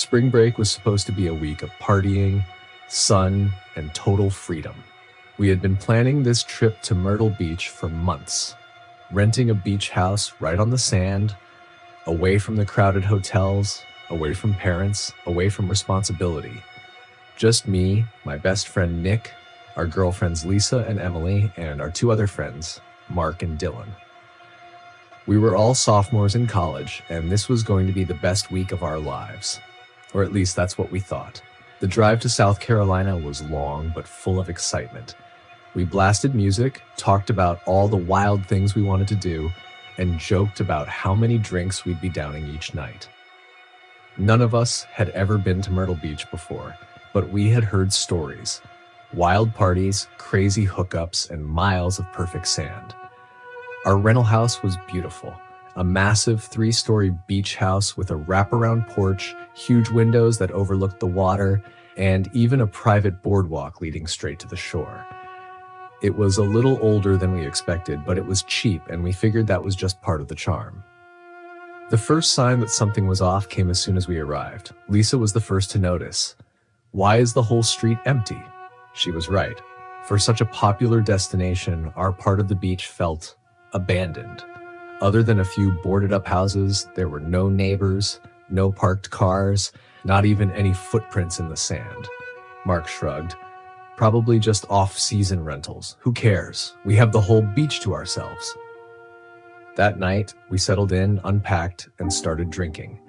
Spring break was supposed to be a week of partying, sun, and total freedom. We had been planning this trip to Myrtle Beach for months, renting a beach house right on the sand, away from the crowded hotels, away from parents, away from responsibility. Just me, my best friend Nick, our girlfriends Lisa and Emily, and our two other friends, Mark and Dylan. We were all sophomores in college, and this was going to be the best week of our lives. Or at least that's what we thought. The drive to South Carolina was long, but full of excitement. We blasted music, talked about all the wild things we wanted to do, and joked about how many drinks we'd be downing each night. None of us had ever been to Myrtle Beach before, but we had heard stories. Wild parties, crazy hookups, and miles of perfect sand. Our rental house was beautiful. A massive 3-story beach house with a wraparound porch, huge windows that overlooked the water, and even a private boardwalk leading straight to the shore. It was a little older than we expected, but it was cheap, and we figured that was just part of the charm. The first sign that something was off came as soon as we arrived. Lisa was the first to notice. "Why is the whole street empty?" She was right. For such a popular destination, our part of the beach felt abandoned. Other than a few boarded-up houses, there were no neighbors, no parked cars, not even any footprints in the sand. Mark shrugged. "Probably just off-season rentals. Who cares? We have the whole beach to ourselves." That night, we settled in, unpacked, and started drinking.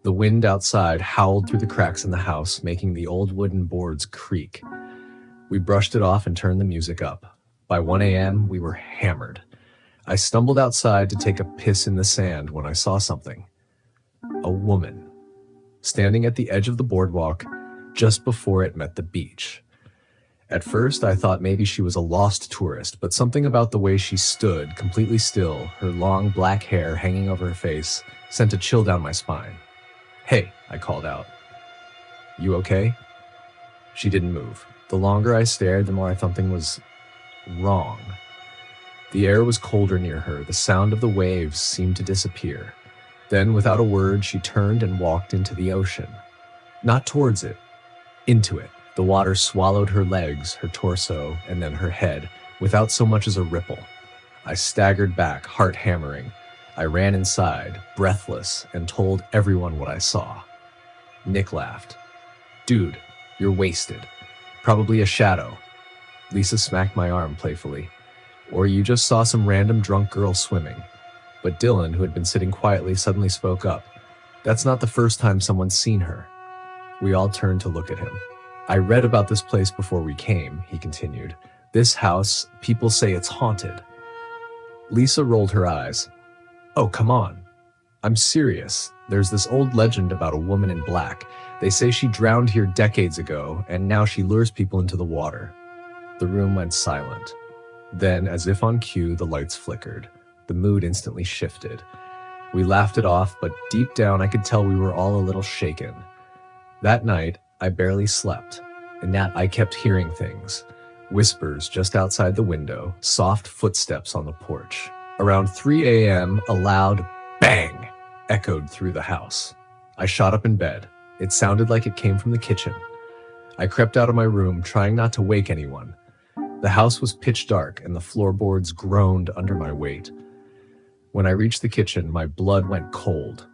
The wind outside howled through the cracks in the house, making the old wooden boards creak. We brushed it off and turned the music up. By 1 a.m., we were hammered. I stumbled outside to take a piss in the sand when I saw something. A woman, standing at the edge of the boardwalk just before it met the beach. At first, I thought maybe she was a lost tourist, but something about the way she stood, completely still, her long black hair hanging over her face, sent a chill down my spine. "Hey," I called out. "You okay?" She didn't move. The longer I stared, the more I thought something was wrong. The air was colder near her. The sound of the waves seemed to disappear. Then, without a word, she turned and walked into the ocean. Not towards it, into it. The water swallowed her legs, her torso, and then her head, without so much as a ripple. I staggered back, heart hammering. I ran inside, breathless, and told everyone what I saw. Nick laughed. "Dude, you're wasted. Probably a shadow." Lisa smacked my arm playfully. "Or you just saw some random drunk girl swimming." But Dylan, who had been sitting quietly, suddenly spoke up. "That's not the first time someone's seen her." We all turned to look at him. "I read about this place before we came," he continued. "This house, people say it's haunted." Lisa rolled her eyes. "Oh, come on. I'm serious. There's this old legend about a woman in black. They say she drowned here decades ago, and now she lures people into the water." The room went silent. Then, as if on cue, the lights flickered. The mood instantly shifted. We laughed it off, but deep down I could tell we were all a little shaken. That night, I barely slept, and that I kept hearing things. Whispers just outside the window, soft footsteps on the porch. Around 3 a.m., a loud bang echoed through the house. I shot up in bed. It sounded like it came from the kitchen. I crept out of my room, trying not to wake anyone. The house was pitch dark, and the floorboards groaned under my weight. When I reached the kitchen, my blood went cold.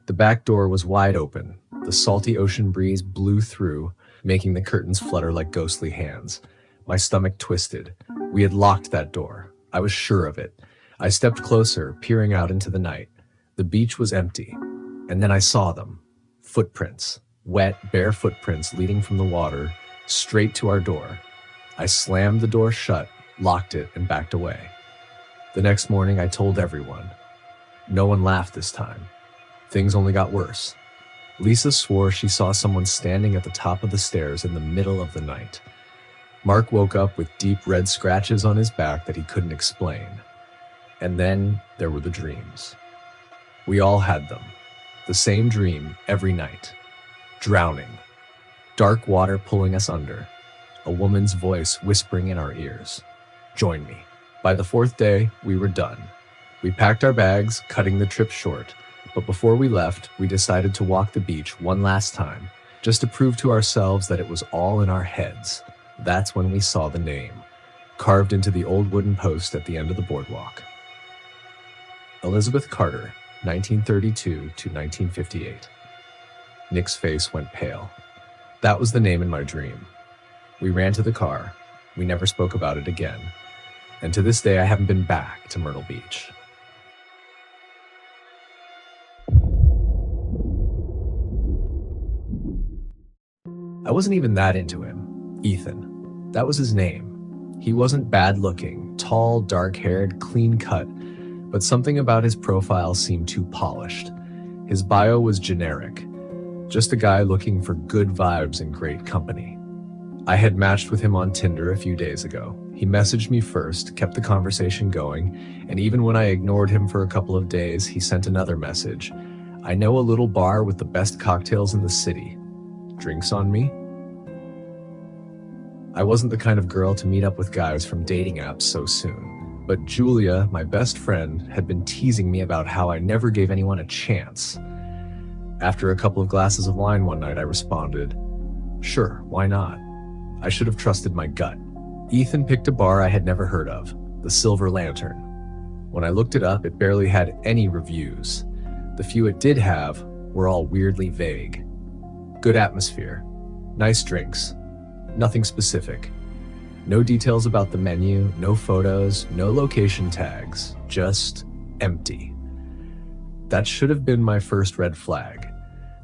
The back door was wide open. The salty ocean breeze blew through, making the curtains flutter like ghostly hands. My stomach twisted. We had locked that door. I was sure of it. I stepped closer, peering out into the night. The beach was empty. And then I saw them. Footprints. Wet, bare footprints leading from the water, straight to our door. I slammed the door shut, locked it, and backed away. The next morning, I told everyone. No one laughed this time. Things only got worse. Lisa swore she saw someone standing at the top of the stairs in the middle of the night. Mark woke up with deep red scratches on his back that he couldn't explain. And then there were the dreams. We all had them. The same dream every night. Drowning. Dark water pulling us under. A woman's voice whispering in our ears. "Join me." By the 4th day, we were done. We packed our bags, cutting the trip short. But before we left, we decided to walk the beach one last time, just to prove to ourselves that it was all in our heads. That's when we saw the name, carved into the old wooden post at the end of the boardwalk. Elizabeth Carter, 1932 to 1958. Nick's face went pale. That was the name in my dream. We ran to the car. We never spoke about it again. And to this day, I haven't been back to Myrtle Beach. I wasn't even that into him. Ethan. That was his name. He wasn't bad-looking, tall, dark-haired, clean-cut, but something about his profile seemed too polished. His bio was generic. Just a guy looking for good vibes and great company. I had matched with him on Tinder a few days ago. He messaged me first, kept the conversation going, and even when I ignored him for a couple of days, he sent another message. I know a little bar with the best cocktails in the city. Drinks on me? I wasn't the kind of girl to meet up with guys from dating apps so soon. But Julia, my best friend, had been teasing me about how I never gave anyone a chance. After a couple of glasses of wine one night, I responded, "Sure, why not?" I should have trusted my gut. Ethan picked a bar I had never heard of, the Silver Lantern. When I looked it up, it barely had any reviews. The few it did have were all weirdly vague. Good atmosphere, nice drinks, nothing specific. No details about the menu, no photos, no location tags, just empty. That should have been my first red flag.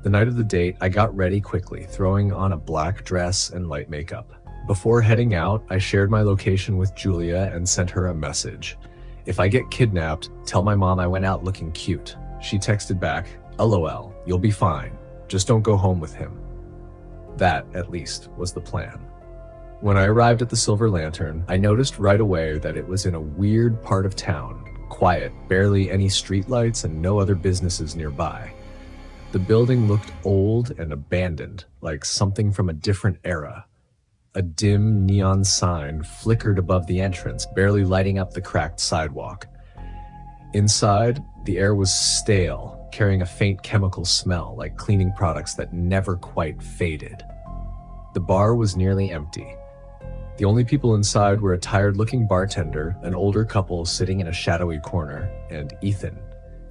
The night of the date, I got ready quickly, throwing on a black dress and light makeup. Before heading out, I shared my location with Julia and sent her a message. If I get kidnapped, tell my mom I went out looking cute. She texted back, "LOL, you'll be fine. Just don't go home with him." That, at least, was the plan. When I arrived at the Silver Lantern, I noticed right away that it was in a weird part of town. Quiet, barely any streetlights and no other businesses nearby. The building looked old and abandoned, like something from a different era. A dim neon sign flickered above the entrance, barely lighting up the cracked sidewalk. Inside, the air was stale, carrying a faint chemical smell like cleaning products that never quite faded. The bar was nearly empty. The only people inside were a tired-looking bartender, an older couple sitting in a shadowy corner, and Ethan.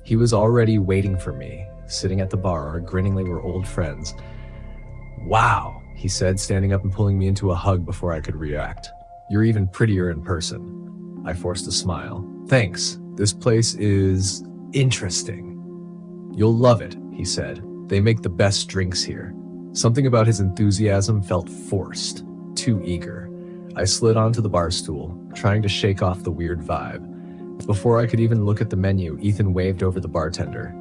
He was already waiting for me, sitting at the bar, grinning like we were old friends. "Wow," he said, standing up and pulling me into a hug before I could react. "You're even prettier in person." I forced a smile. "Thanks. This place is interesting." "You'll love it," he said. "They make the best drinks here." Something about his enthusiasm felt forced, too eager. I slid onto the bar stool, trying to shake off the weird vibe. Before I could even look at the menu, Ethan waved over the bartender.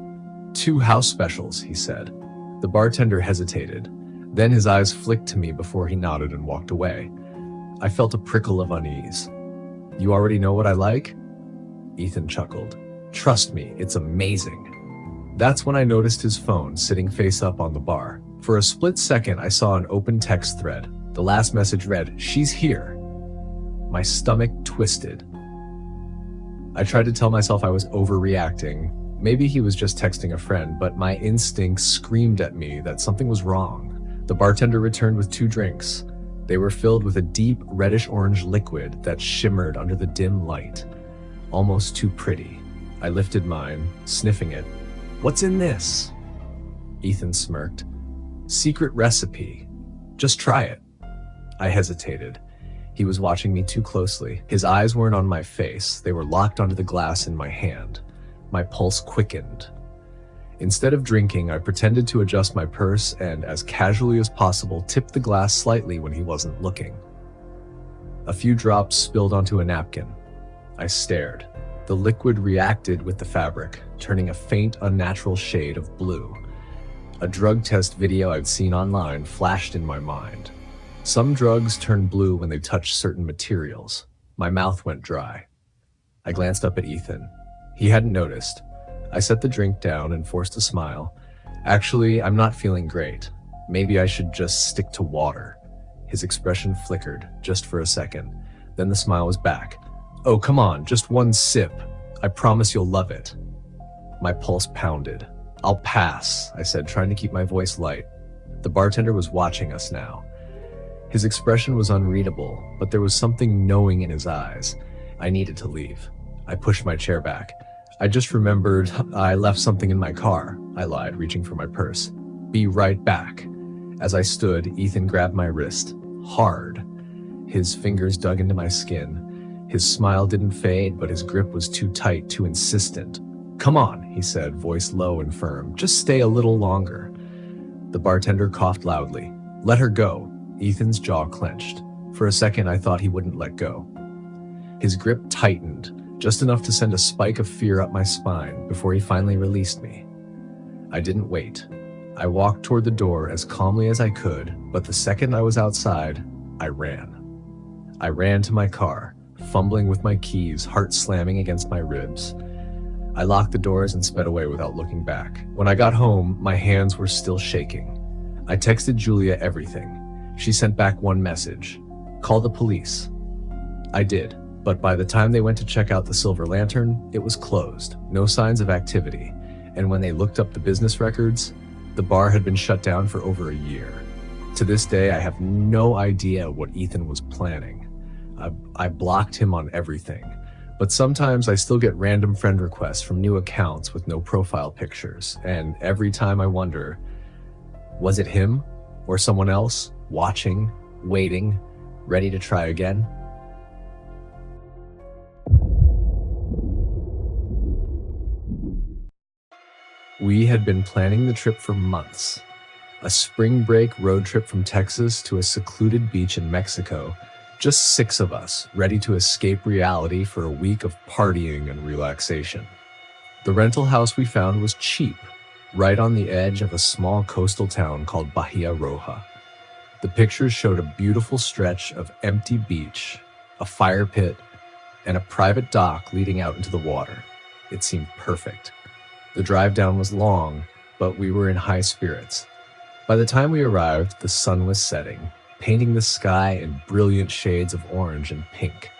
"2 house specials," he said. The bartender hesitated. Then his eyes flicked to me before he nodded and walked away. I felt a prickle of unease. "You already know what I like?" Ethan chuckled. "Trust me, it's amazing." That's when I noticed his phone sitting face up on the bar. For a split second, I saw an open text thread. The last message read, "She's here." My stomach twisted. I tried to tell myself I was overreacting. Maybe he was just texting a friend, but my instincts screamed at me that something was wrong. The bartender returned with 2 drinks. They were filled with a deep reddish-orange liquid that shimmered under the dim light. Almost too pretty. I lifted mine, sniffing it. "What's in this?" Ethan smirked. "Secret recipe. Just try it." I hesitated. He was watching me too closely. His eyes weren't on my face. They were locked onto the glass in my hand. My pulse quickened. Instead of drinking, I pretended to adjust my purse and, as casually as possible, tipped the glass slightly when he wasn't looking. A few drops spilled onto a napkin. I stared. The liquid reacted with the fabric, turning a faint, unnatural shade of blue. A drug test video I'd seen online flashed in my mind. Some drugs turn blue when they touch certain materials. My mouth went dry. I glanced up at Ethan. He hadn't noticed. I set the drink down and forced a smile. "Actually, I'm not feeling great. Maybe I should just stick to water." His expression flickered, just for a second. Then the smile was back. "Oh, come on, just 1 sip. I promise you'll love it." My pulse pounded. I'll pass, I said, trying to keep my voice light. The bartender was watching us now. His expression was unreadable, but there was something knowing in his eyes. I needed to leave. I pushed my chair back. I just remembered I left something in my car, I lied, reaching for my purse. Be right back. As I stood, Ethan grabbed my wrist, hard. His fingers dug into my skin. His smile didn't fade, but his grip was too tight, too insistent. Come on, he said, voice low and firm. Just stay a little longer. The bartender coughed loudly. Let her go. Ethan's jaw clenched. For a second, I thought he wouldn't let go. His grip tightened, just enough to send a spike of fear up my spine before he finally released me. I didn't wait. I walked toward the door as calmly as I could, but the second I was outside, I ran. I ran to my car, fumbling with my keys, heart slamming against my ribs. I locked the doors and sped away without looking back. When I got home, my hands were still shaking. I texted Julia everything. She sent back one message. Call the police. I did, but by the time they went to check out the Silver Lantern, it was closed, no signs of activity. And when they looked up the business records, the bar had been shut down for over a year. To this day, I have no idea what Ethan was planning. I blocked him on everything, but sometimes I still get random friend requests from new accounts with no profile pictures, and every time I wonder, was it him or someone else, watching, waiting, ready to try again? We had been planning the trip for months. A spring break road trip from Texas to a secluded beach in Mexico. Just 6 of us, ready to escape reality for a week of partying and relaxation. The rental house we found was cheap, right on the edge of a small coastal town called Bahia Roja. The pictures showed a beautiful stretch of empty beach, a fire pit, and a private dock leading out into the water. It seemed perfect. The drive down was long, but we were in high spirits. By the time we arrived, the sun was setting, painting the sky in brilliant shades of orange and pink.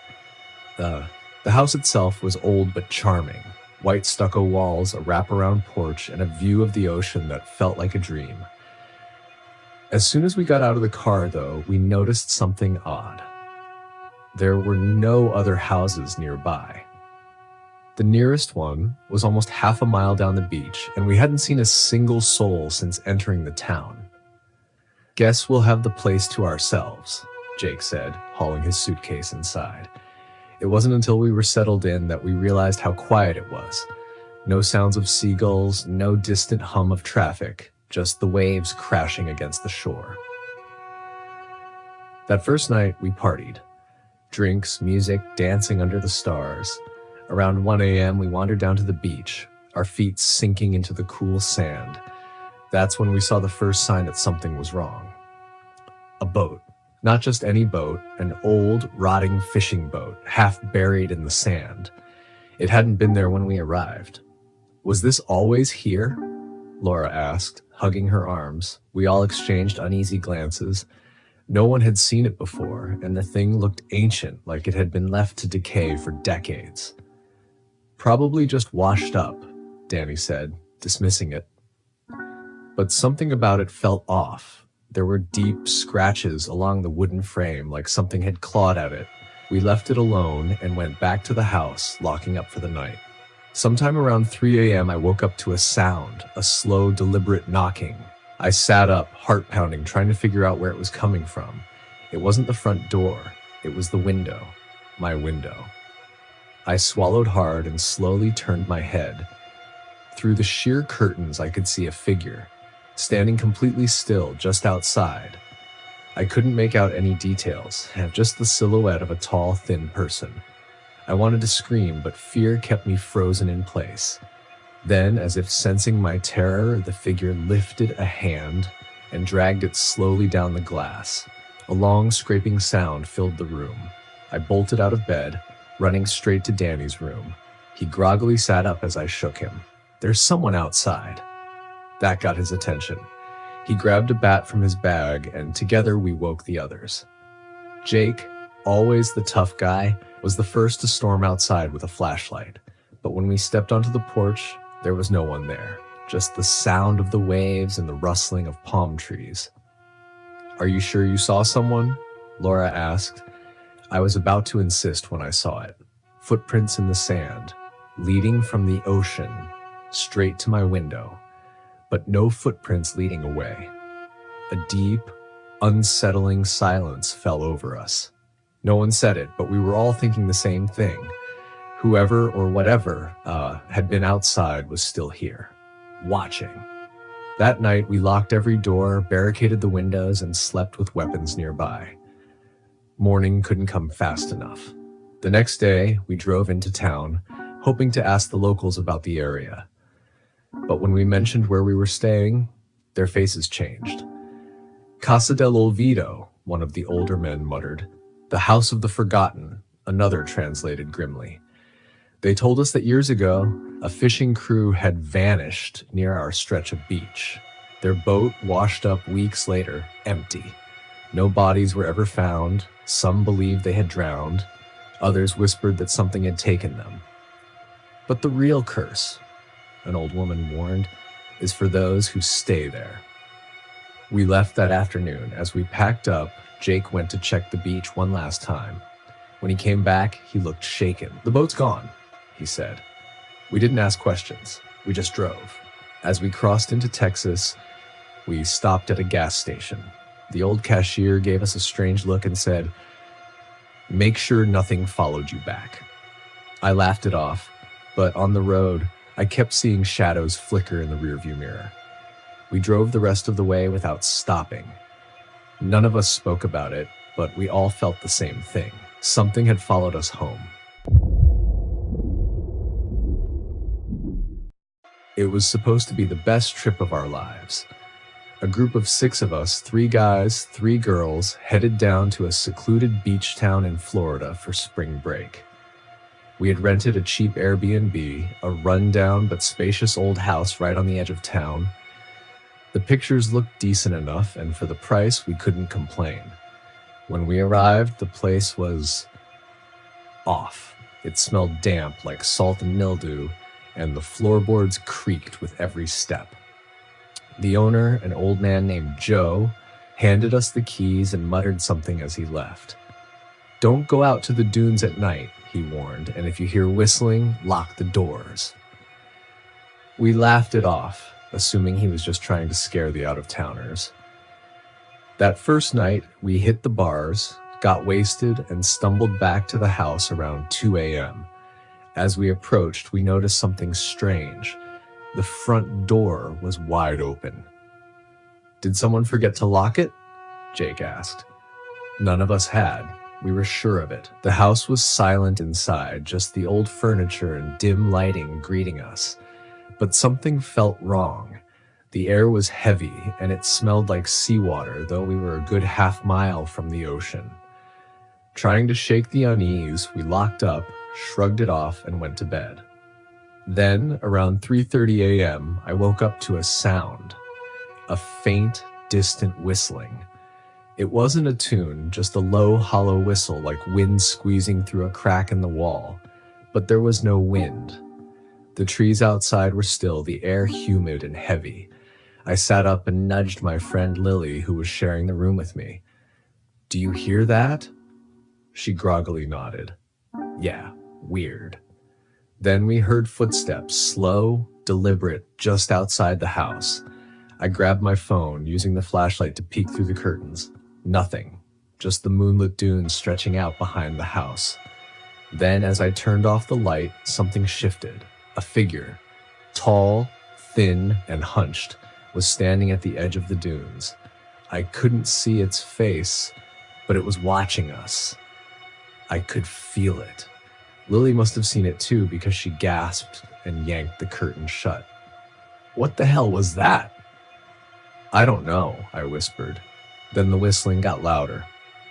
The house itself was old but charming. White stucco walls, a wraparound porch, and a view of the ocean that felt like a dream. As soon as we got out of the car, though, we noticed something odd. There were no other houses nearby. The nearest one was almost half a mile down the beach, and we hadn't seen a single soul since entering the town. Guess we'll have the place to ourselves, Jake said, hauling his suitcase inside. It wasn't until we were settled in that we realized how quiet it was. No sounds of seagulls, no distant hum of traffic, just the waves crashing against the shore. That first night, we partied. Drinks, music, dancing under the stars. Around 1 a.m., we wandered down to the beach, our feet sinking into the cool sand. That's when we saw the first sign that something was wrong. A boat. Not just any boat, an old, rotting fishing boat, half buried in the sand. It hadn't been there when we arrived. Was this always here? Laura asked, hugging her arms. We all exchanged uneasy glances. No one had seen it before, and the thing looked ancient, like it had been left to decay for decades. Probably just washed up, Danny said, dismissing it. But something about it felt off. There were deep scratches along the wooden frame, like something had clawed at it. We left it alone and went back to the house, locking up for the night. Sometime around 3 a.m., I woke up to a sound, a slow, deliberate knocking. I sat up, heart pounding, trying to figure out where it was coming from. It wasn't the front door. It was the window. My window. I swallowed hard and slowly turned my head. Through the sheer curtains, I could see a figure, standing completely still just outside. I couldn't make out any details, just the silhouette of a tall, thin person. I wanted to scream, but fear kept me frozen in place. Then, as if sensing my terror, the figure lifted a hand and dragged it slowly down the glass. A long, scraping sound filled the room. I bolted out of bed, running straight to Danny's room. He groggily sat up as I shook him. There's someone outside. That got his attention. He grabbed a bat from his bag, and together we woke the others. Jake, always the tough guy, was the first to storm outside with a flashlight. But when we stepped onto the porch, there was no one there. just the sound of the waves and the rustling of palm trees. "Are you sure you saw someone?" Laura asked. I was about to insist when I saw it. Footprints in the sand, leading from the ocean straight to my window, but no footprints leading away. A deep, unsettling silence fell over us. No one said it, but we were all thinking the same thing. Whoever or whatever had been outside was still here, watching. That night, we locked every door, barricaded the windows, and slept with weapons nearby. Morning couldn't come fast enough. The next day, we drove into town, hoping to ask the locals about the area. But when we mentioned where we were staying, their faces changed. "Casa del Olvido," one of the older men muttered. "The House of the Forgotten," another translated grimly. They told us that years ago, a fishing crew had vanished near our stretch of beach. Their boat washed up weeks later, empty. No bodies were ever found. Some believed they had drowned. Others whispered that something had taken them. But the real curse, an old woman warned, is for those who stay there. We left that afternoon. As we packed up, Jake went to check the beach one last time. When he came back, he looked shaken. "The boat's gone," he said. We didn't ask questions. We just drove. As we crossed into Texas, we stopped at a gas station. The old cashier gave us a strange look and said, "Make sure nothing followed you back." I laughed it off, but on the road, I kept seeing shadows flicker in the rearview mirror. We drove the rest of the way without stopping. None of us spoke about it, but we all felt the same thing. Something had followed us home. It was supposed to be the best trip of our lives. A group of 6 of us, 3 guys, 3 girls, headed down to a secluded beach town in Florida for spring break. We had rented a cheap Airbnb, a rundown but spacious old house right on the edge of town. The pictures looked decent enough, and for the price, we couldn't complain. When we arrived, the place was off. It smelled damp like salt and mildew, and the floorboards creaked with every step. The owner, an old man named Joe, handed us the keys and muttered something as he left. "Don't go out to the dunes at night," he warned, "and if you hear whistling, lock the doors." We laughed it off, assuming he was just trying to scare the out-of-towners. That first night, we hit the bars, got wasted, and stumbled back to the house around 2 a.m. As we approached, we noticed something strange. The front door was wide open. "Did someone forget to lock it?" Jake asked. None of us had. We were sure of it. The house was silent inside, just the old furniture and dim lighting greeting us. But something felt wrong. The air was heavy, and it smelled like seawater, though we were a good half-mile from the ocean. Trying to shake the unease, we locked up, shrugged it off, and went to bed. Then, around 3:30 a.m., I woke up to a sound. A faint, distant whistling. It wasn't a tune, just a low, hollow whistle like wind squeezing through a crack in the wall. But there was no wind. The trees outside were still, the air humid and heavy. I sat up and nudged my friend Lily, who was sharing the room with me. "Do you hear that?" She groggily nodded. "Yeah, weird." Then we heard footsteps, slow, deliberate, just outside the house. I grabbed my phone, using the flashlight to peek through the curtains. Nothing, just the moonlit dunes stretching out behind the house. Then, as I turned off the light, something shifted. A figure, tall, thin, and hunched, was standing at the edge of the dunes. I couldn't see its face, but it was watching us. I could feel it. Lily must have seen it too, because she gasped and yanked the curtain shut. "What the hell was that?" "I don't know," I whispered. Then the whistling got louder.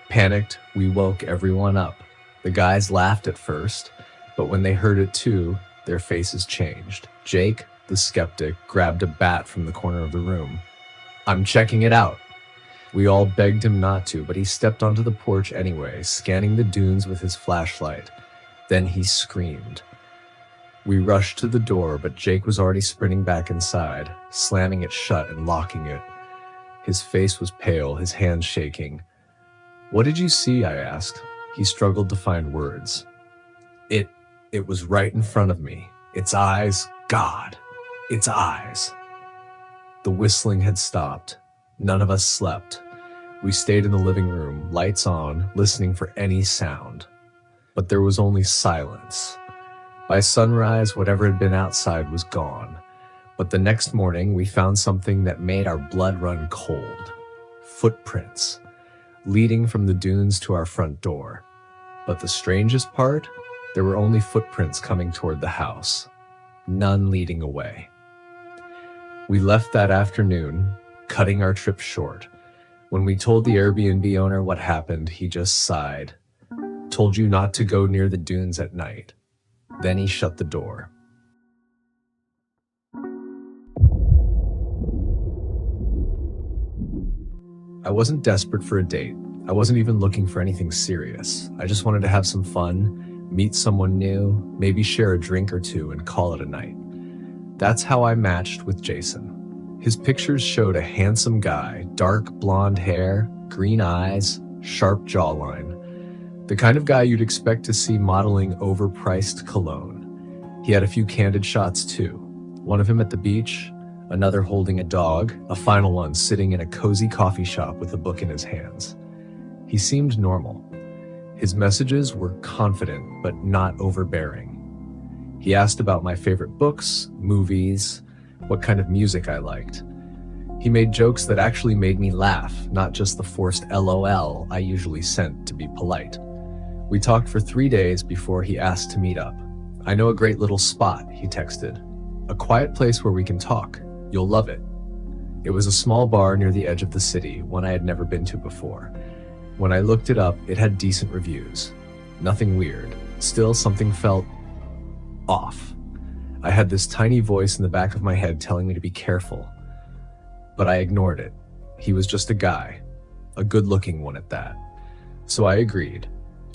Panicked, we woke everyone up. The guys laughed at first, but when they heard it too, their faces changed. Jake, the skeptic, grabbed a bat from the corner of the room. "I'm checking it out." We all begged him not to, but he stepped onto the porch anyway, scanning the dunes with his flashlight. Then he screamed. We rushed to the door, but Jake was already sprinting back inside, slamming it shut and locking it. His face was pale, his hands shaking. "What did you see?" I asked. He struggled to find words. It was right in front of me. Its eyes, God, its eyes. The whistling had stopped. None of us slept. We stayed in the living room, lights on, listening for any sound. But there was only silence. By sunrise, whatever had been outside was gone. But the next morning, we found something that made our blood run cold. Footprints, leading from the dunes to our front door. But the strangest part? There were only footprints coming toward the house, none leading away. We left that afternoon, cutting our trip short. When we told the Airbnb owner what happened, he just sighed. "Told you not to go near the dunes at night." Then he shut the door. I wasn't desperate for a date. I wasn't even looking for anything serious. I just wanted to have some fun, meet someone new, maybe share a drink or two and call it a night. That's how I matched with Jason. His pictures showed a handsome guy, dark blonde hair, green eyes, sharp jawline. The kind of guy you'd expect to see modeling overpriced cologne. He had a few candid shots too. One of him at the beach, another holding a dog, a final one sitting in a cozy coffee shop with a book in his hands. He seemed normal. His messages were confident but not overbearing. He asked about my favorite books, movies, what kind of music I liked. He made jokes that actually made me laugh, not just the forced LOL I usually sent to be polite. We talked for 3 days before he asked to meet up. "I know a great little spot," he texted. "A quiet place where we can talk. You'll love it." It was a small bar near the edge of the city, one I had never been to before. When I looked it up, it had decent reviews. Nothing weird. Still, something felt off. I had this tiny voice in the back of my head telling me to be careful. But I ignored it. He was just a guy. A good-looking one at that. So I agreed.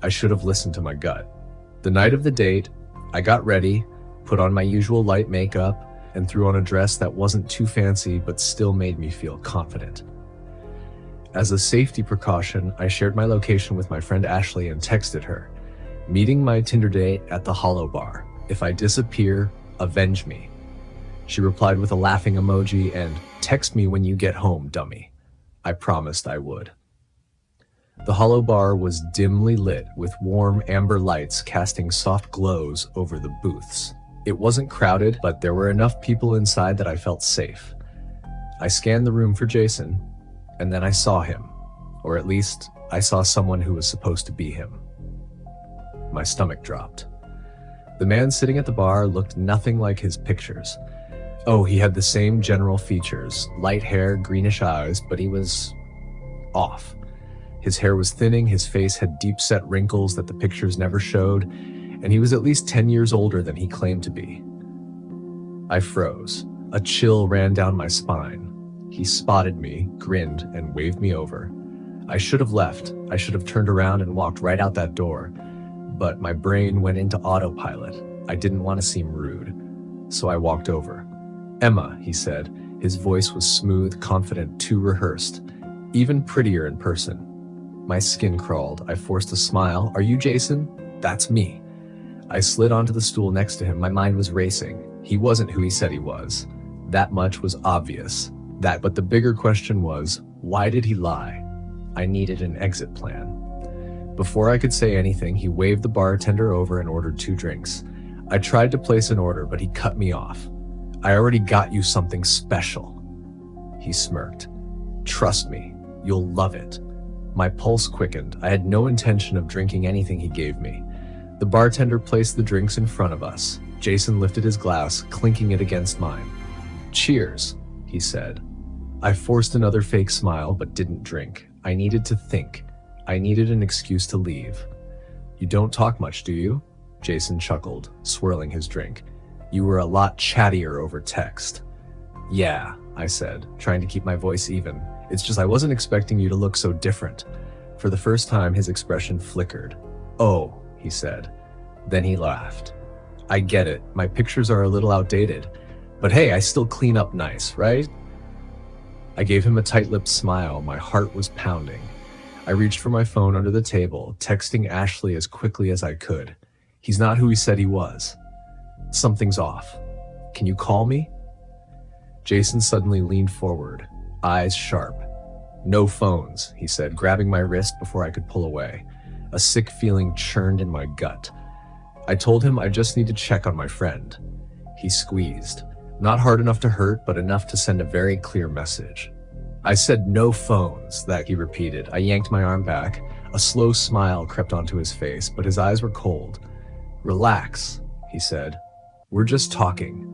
I should have listened to my gut. The night of the date, I got ready, put on my usual light makeup, and threw on a dress that wasn't too fancy but still made me feel confident. As a safety precaution, I shared my location with my friend Ashley and texted her, "Meeting my Tinder date at the Hollow Bar. If I disappear, avenge me." She replied with a laughing emoji and, "Text me when you get home, dummy." I promised I would. The Hollow Bar was dimly lit with warm amber lights casting soft glows over the booths. It wasn't crowded, but there were enough people inside that I felt safe. I scanned the room for Jason, and then I saw him. Or at least, I saw someone who was supposed to be him. My stomach dropped. The man sitting at the bar looked nothing like his pictures. Oh, he had the same general features, light hair, greenish eyes, but he was off. His hair was thinning, his face had deep-set wrinkles that the pictures never showed, and he was at least 10 years older than he claimed to be. I froze. A chill ran down my spine. He spotted me, grinned, and waved me over. I should have left. I should have turned around and walked right out that door. But my brain went into autopilot. I didn't want to seem rude. So I walked over. "Emma," he said. His voice was smooth, confident, too rehearsed. Even prettier in person. My skin crawled. I forced a smile. "Are you Jason?" "That's me." I slid onto the stool next to him. My mind was racing. He wasn't who he said he was. That much was obvious. But the bigger question was, why did he lie? I needed an exit plan. Before I could say anything, he waved the bartender over and ordered 2 drinks. I tried to place an order, but he cut me off. "I already got you something special." He smirked. "Trust me, you'll love it." My pulse quickened. I had no intention of drinking anything he gave me. The bartender placed the drinks in front of us. Jason lifted his glass, clinking it against mine. "Cheers," he said. I forced another fake smile, but didn't drink. I needed to think. I needed an excuse to leave. "You don't talk much, do you?" Jason chuckled, swirling his drink. "You were a lot chattier over text." "Yeah," I said, trying to keep my voice even. "It's just I wasn't expecting you to look so different." For the first time, his expression flickered. "Oh," he said. Then he laughed. I get it, my pictures are a little outdated, but hey, I still clean up nice, right? I gave him a tight-lipped smile. My heart was pounding. I reached for my phone under the table, texting Ashley as quickly as I could. He's not who he said he was. Something's off. Can you call me? Jason suddenly leaned forward, eyes sharp. No phones, he said, grabbing my wrist before I could pull away. A sick feeling churned in my gut. I told him I just need to check on my friend. He squeezed. Not hard enough to hurt, but enough to send a very clear message. I said no phones, that he repeated. I yanked my arm back. A slow smile crept onto his face, but his eyes were cold. Relax, he said. We're just talking.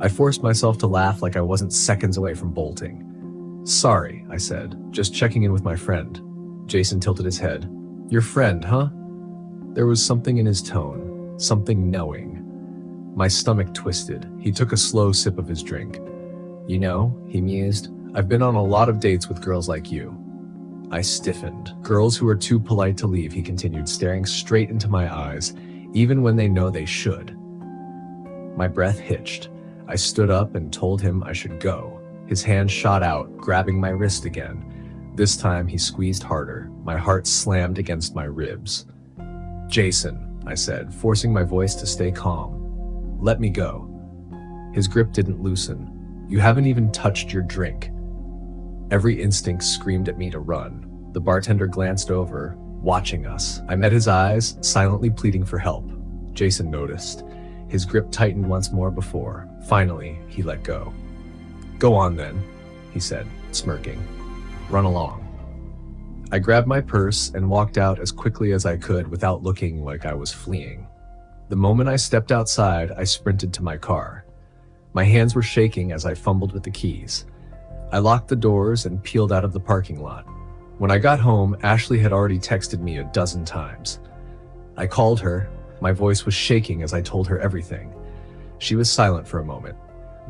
I forced myself to laugh like I wasn't seconds away from bolting. Sorry, I said, just checking in with my friend. Jason tilted his head. Your friend, huh? There was something in his tone, something knowing. My stomach twisted. He took a slow sip of his drink. You know, he mused, I've been on a lot of dates with girls like you. I stiffened. Girls who are too polite to leave, he continued, staring straight into my eyes, even when they know they should. My breath hitched. I stood up and told him I should go. His hand shot out, grabbing my wrist again. This time he squeezed harder. My heart slammed against my ribs. Jason, I said, forcing my voice to stay calm. Let me go. His grip didn't loosen. You haven't even touched your drink. Every instinct screamed at me to run. The bartender glanced over, watching us. I met his eyes, silently pleading for help. Jason noticed. His grip tightened once more before. Finally, he let go. Go on then, he said, smirking. Run along. I grabbed my purse and walked out as quickly as I could without looking like I was fleeing. The moment I stepped outside, I sprinted to my car. My hands were shaking as I fumbled with the keys. I locked the doors and peeled out of the parking lot. When I got home, Ashley had already texted me a dozen times. I called her. My voice was shaking as I told her everything. She was silent for a moment.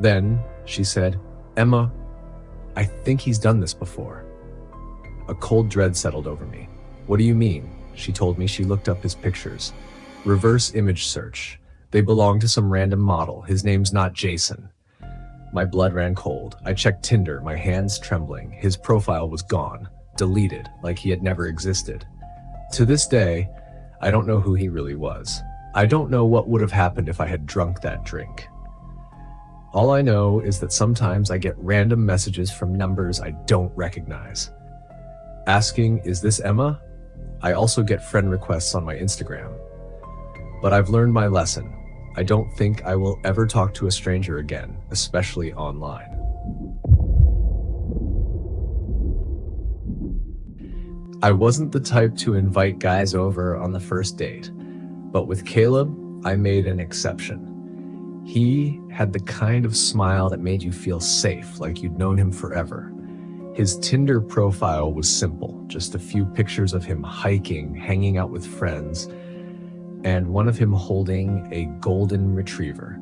Then, she said, Emma, I think he's done this before. A cold dread settled over me. What do you mean? She told me. She looked up his pictures. Reverse image search. They belong to some random model. His name's not Jason. My blood ran cold. I checked Tinder, my hands trembling. His profile was gone, deleted, like he had never existed. To this day, I don't know who he really was. I don't know what would have happened if I had drunk that drink. All I know is that sometimes I get random messages from numbers I don't recognize. Asking, is this Emma? I also get friend requests on my Instagram. But I've learned my lesson. I don't think I will ever talk to a stranger again, especially online. I wasn't the type to invite guys over on the first date, but with Caleb, I made an exception. He had the kind of smile that made you feel safe, like you'd known him forever. His Tinder profile was simple, just a few pictures of him hiking, hanging out with friends, and one of him holding a golden retriever.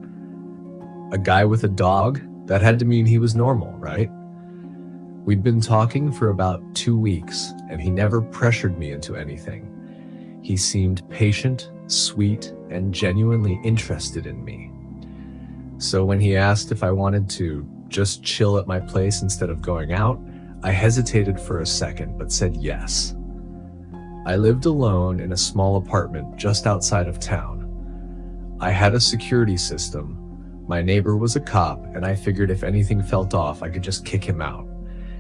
A guy with a dog? That had to mean he was normal, right? We'd been talking for about 2 weeks, and he never pressured me into anything. He seemed patient, sweet, and genuinely interested in me. So when he asked if I wanted to just chill at my place instead of going out, I hesitated for a second, but said yes. I lived alone in a small apartment just outside of town. I had a security system. My neighbor was a cop, and I figured if anything felt off, I could just kick him out.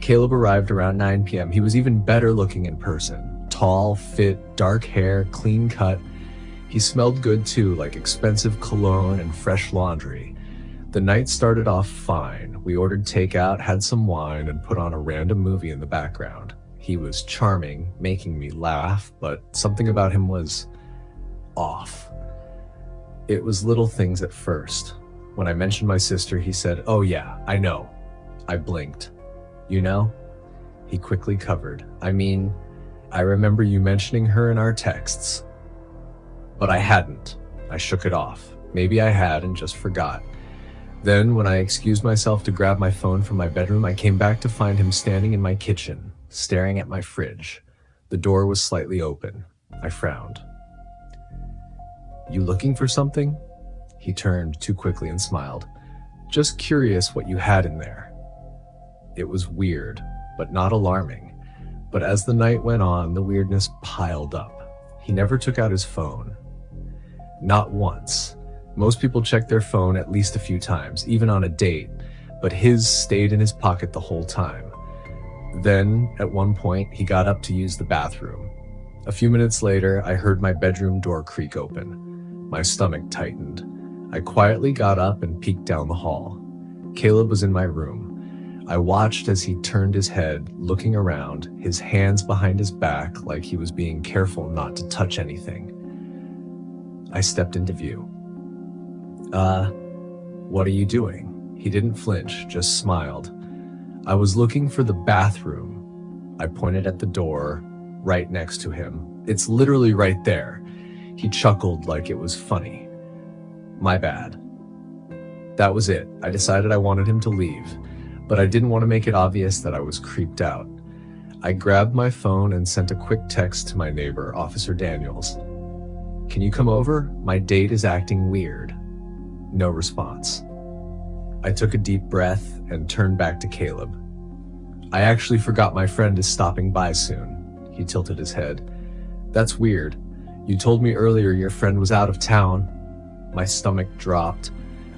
Caleb arrived around 9 p.m. He was even better looking in person. Tall, fit, dark hair, clean cut. He smelled good too, like expensive cologne and fresh laundry. The night started off fine. We ordered takeout, had some wine, and put on a random movie in the background. He was charming, making me laugh, but something about him was off. It was little things at first. When I mentioned my sister, he said, "Oh yeah, I know." I blinked. You know? He quickly covered. I mean, I remember you mentioning her in our texts. But I hadn't. I shook it off. Maybe I had and just forgot. Then, when I excused myself to grab my phone from my bedroom, I came back to find him standing in my kitchen, staring at my fridge. The door was slightly open. I frowned. You looking for something? He turned too quickly and smiled. Just curious what you had in there. It was weird, but not alarming. But as the night went on, the weirdness piled up. He never took out his phone. Not once. Most people check their phone at least a few times, even on a date, but his stayed in his pocket the whole time. Then, at one point, he got up to use the bathroom. A few minutes later, I heard my bedroom door creak open. My stomach tightened. I quietly got up and peeked down the hall. Caleb was in my room. I watched as he turned his head, looking around, his hands behind his back like he was being careful not to touch anything. I stepped into view. What are you doing? He didn't flinch, just smiled. I was looking for the bathroom. I pointed at the door, right next to him. It's literally right there. He chuckled like it was funny. My bad. That was it. I decided I wanted him to leave, but I didn't want to make it obvious that I was creeped out. I grabbed my phone and sent a quick text to my neighbor, Officer Daniels. Can you come over? My date is acting weird. No response. I took a deep breath and turned back to Caleb. I actually forgot my friend is stopping by soon. He tilted his head. That's weird. You told me earlier your friend was out of town. My stomach dropped.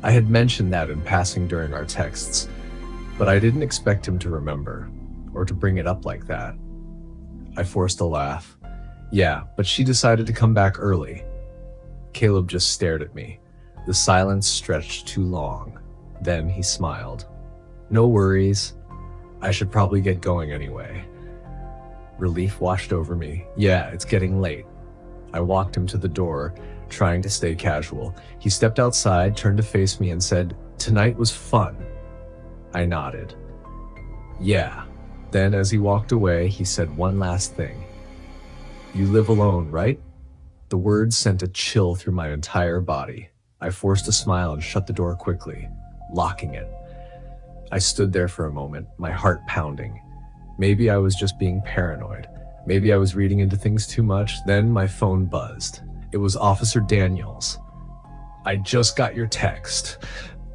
I had mentioned that in passing during our texts, but I didn't expect him to remember, or to bring it up like that. I forced a laugh. Yeah, but she decided to come back early. Caleb just stared at me. The silence stretched too long. Then he smiled. No worries. I should probably get going anyway. Relief washed over me. Yeah, it's getting late. I walked him to the door, trying to stay casual. He stepped outside, turned to face me and said, "Tonight was fun." I nodded. Yeah. Then as he walked away, he said one last thing. You live alone, right? The words sent a chill through my entire body. I forced a smile and shut the door quickly, locking it. I stood there for a moment, my heart pounding. Maybe I was just being paranoid. Maybe I was reading into things too much. Then my phone buzzed. It was Officer Daniels. I just got your text.